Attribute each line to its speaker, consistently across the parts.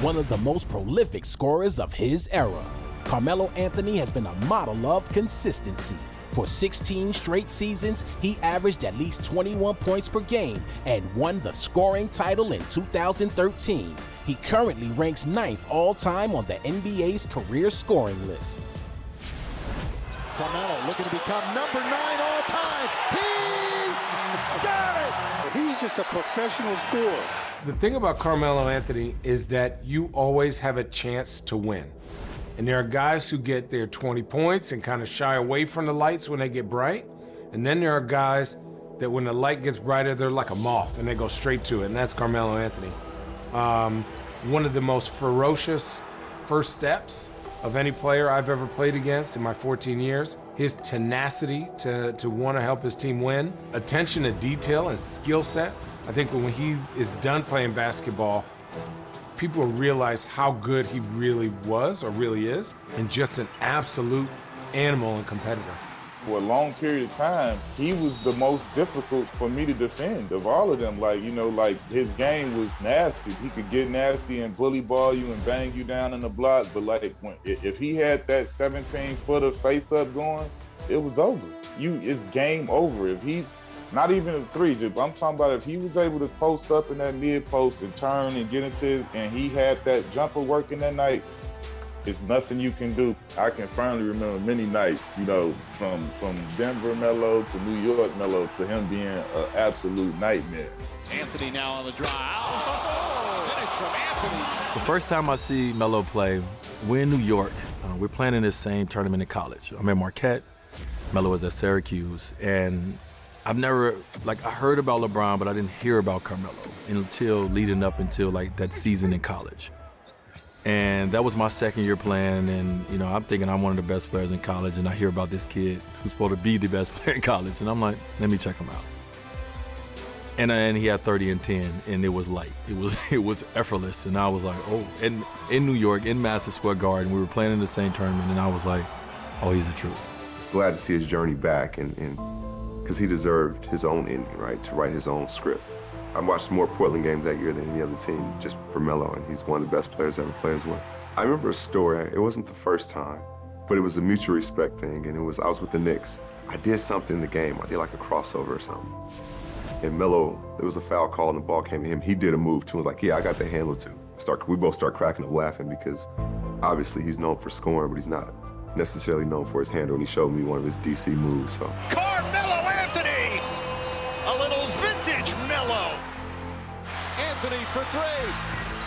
Speaker 1: one of the most prolific scorers of his era. Carmelo Anthony has been a model of consistency. For 16 straight seasons, he averaged at least 21 points per game and won the scoring title in 2013. He currently ranks 9th all-time on the NBA's career scoring list.
Speaker 2: Carmelo looking to become number 9 all-time. He's got it! He's just a professional scorer.
Speaker 3: The thing about Carmelo Anthony is that you always have a chance to win. And there are guys who get their 20 points and kind of shy away from the lights when they get bright. And then there are guys that when the light gets brighter, they're like a moth and they go straight to it, and that's Carmelo Anthony. One of the most ferocious first steps of any player I've ever played against in my 14 years. His tenacity to want to help his team win, attention to detail and skill set. I think when he is done playing basketball, people will realize how good he really was or really is, and just an absolute animal and competitor.
Speaker 4: For a long period of time, he was the most difficult for me to defend of all of them. Like, you know, like his game was nasty. He could get nasty and bully ball you and bang you down in the block. But like, if he had that 17-footer face up going, it was over. It's game over. If he's not even a three, I'm talking about if he was able to post up in that mid post and turn and get into his, and he had that jumper working that night, it's nothing you can do. I can finally remember many nights, you know, from Denver Melo to New York Melo to him being an absolute nightmare.
Speaker 2: Anthony now on the drive. Oh, finish from Anthony.
Speaker 5: The first time I see Melo play, we're in New York. We're playing in this same tournament in college. I'm at Marquette. Melo was at Syracuse, and I've never, I heard about LeBron, but I didn't hear about Carmelo until leading up until that season in college. And that was my second year playing, and you know, I'm thinking I'm one of the best players in college, and I hear about this kid who's supposed to be the best player in college, and I'm like, let me check him out. And he had 30 and 10, and it was light. It was effortless, and I was like, oh. And in New York, in Madison Square Garden, we were playing in the same tournament, and I was like, oh, he's the truth.
Speaker 6: Glad to see his journey back, and because he deserved his own ending, right, to write his own script. I watched more Portland games that year than any other team, just for Melo, and he's one of the best players I ever played as well. I remember a story. It wasn't the first time, but it was a mutual respect thing, and I was with the Knicks. I did something in the game. I did like a crossover or something. And Melo, there was a foul call, and the ball came to him. He did a move, too, and was like, yeah, I got the handle, too. We both start cracking up laughing because obviously he's known for scoring, but he's not necessarily known for his handle, and he showed me one of his DC moves, so.
Speaker 2: Carmelo Anthony! A little vintage Melo. Anthony for three.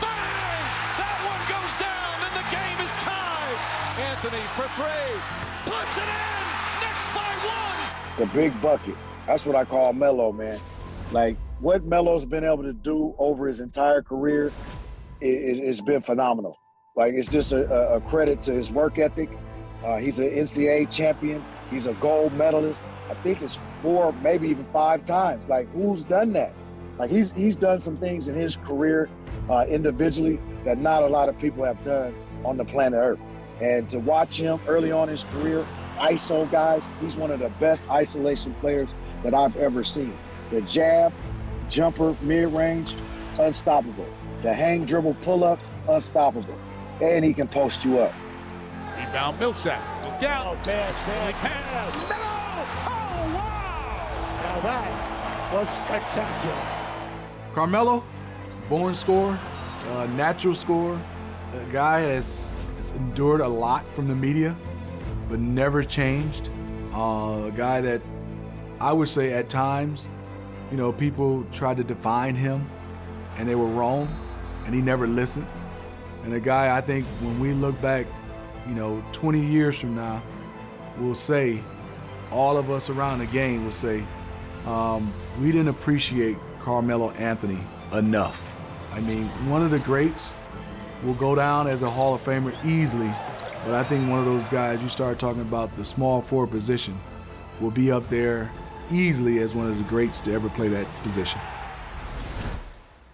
Speaker 2: Bang! That one goes down, and the game is tied. Anthony for three. Puts it in! Knicks by one!
Speaker 7: The big bucket. That's what I call Melo, man. Like, what Melo's been able to do over his entire career, it's been phenomenal. Like, it's just a credit to his work ethic. He's an NCAA champion. He's a gold medalist. I think it's 4, maybe even 5 times. Like, who's done that? Like, he's done some things in his career individually that not a lot of people have done on the planet Earth. And to watch him early on in his career, ISO guys, he's one of the best isolation players that I've ever seen. The jab, jumper, mid-range, unstoppable. The hang dribble pull-up, unstoppable. And he can post you up.
Speaker 2: Rebound Millsap. Down. Pass. No! Oh, wow! Now that was spectacular.
Speaker 8: Carmelo, born scorer, natural scorer. A guy has endured a lot from the media, but never changed. A guy that I would say at times, you know, people tried to define him and they were wrong, and he never listened. And a guy, I think when we look back, you know, 20 years from now, we'll say, all of us around the game will say, we didn't appreciate Carmelo Anthony enough. I mean, one of the greats will go down as a Hall of Famer easily, but I think one of those guys, you start talking about the small forward position, will be up there easily as one of the greats to ever play that position.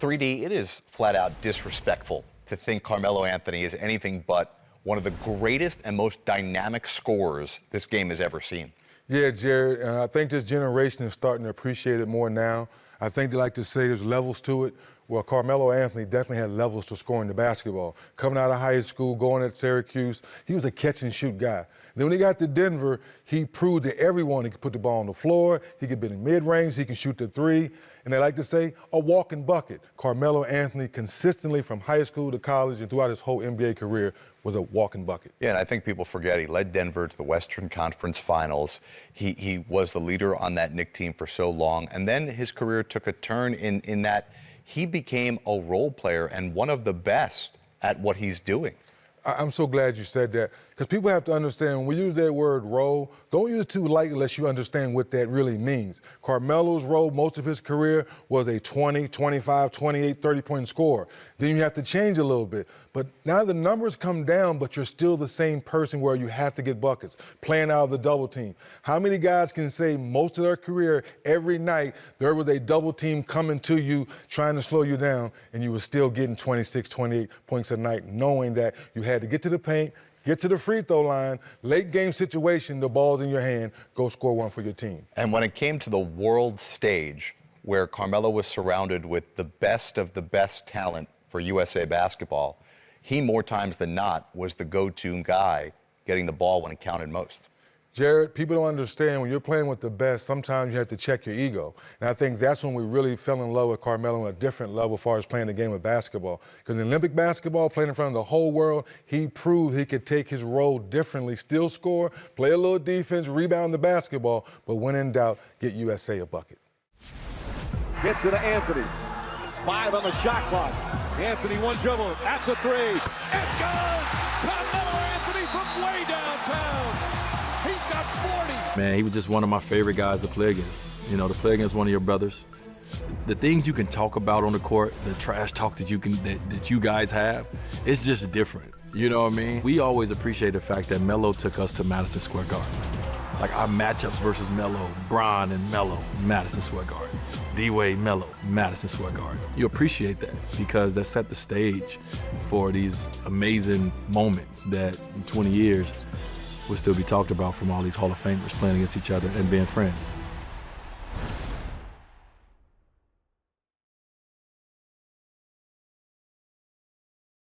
Speaker 9: 3D, it is flat out disrespectful to think Carmelo Anthony is anything but one of the greatest and most dynamic scorers this game has ever seen.
Speaker 10: Yeah, Jared, I think this generation is starting to appreciate it more now. I think they like to say there's levels to it. Well, Carmelo Anthony definitely had levels to scoring the basketball. Coming out of high school, going at Syracuse, he was a catch-and-shoot guy. Then when he got to Denver, he proved to everyone he could put the ball on the floor, he could be in mid-range, he can shoot the three, and they like to say, a walking bucket. Carmelo Anthony consistently from high school to college and throughout his whole NBA career was a walking bucket.
Speaker 9: Yeah, and I think people forget he led Denver to the Western Conference Finals. He was the leader on that Knick team for so long, and then his career took a turn in that he became a role player and one of the best at what he's doing.
Speaker 10: I'm so glad you said that, because people have to understand when we use that word role, don't use it too lightly unless you understand what that really means. Carmelo's role most of his career was a 20, 25, 28, 30-point scorer. Then you have to change a little bit. But now the numbers come down, but you're still the same person where you have to get buckets, playing out of the double team. How many guys can say most of their career, every night, there was a double team coming to you, trying to slow you down, and you were still getting 26, 28 points a night, knowing that you had to get to the paint, get to the free throw line, late game situation, the ball's in your hand, go score one for your team.
Speaker 9: And when it came to the world stage, where Carmelo was surrounded with the best of the best talent for USA basketball, he more times than not was the go-to guy getting the ball when it counted most.
Speaker 10: Jared, people don't understand when you're playing with the best, sometimes you have to check your ego. And I think that's when we really fell in love with Carmelo on a different level as far as playing the game of basketball. Because in Olympic basketball, playing in front of the whole world, he proved he could take his role differently, still score, play a little defense, rebound the basketball, but when in doubt, get USA a bucket.
Speaker 2: Gets it to Anthony. 5 on the shot clock. Anthony, one dribble. That's a three. It's good! Carmelo Anthony from way downtown. He's got 40.
Speaker 5: Man, he was just one of my favorite guys to play against. You know, to play against one of your brothers. The things you can talk about on the court, the trash talk that you guys have, it's just different. You know what I mean? We always appreciate the fact that Melo took us to Madison Square Garden. Like our matchups versus Melo, Bron and Melo, Madison Square Garden. D-Wade, Melo, Madison Square Garden. You appreciate that because that set the stage for these amazing moments that in 20 years will still be talked about from all these Hall of Famers playing against each other and being friends.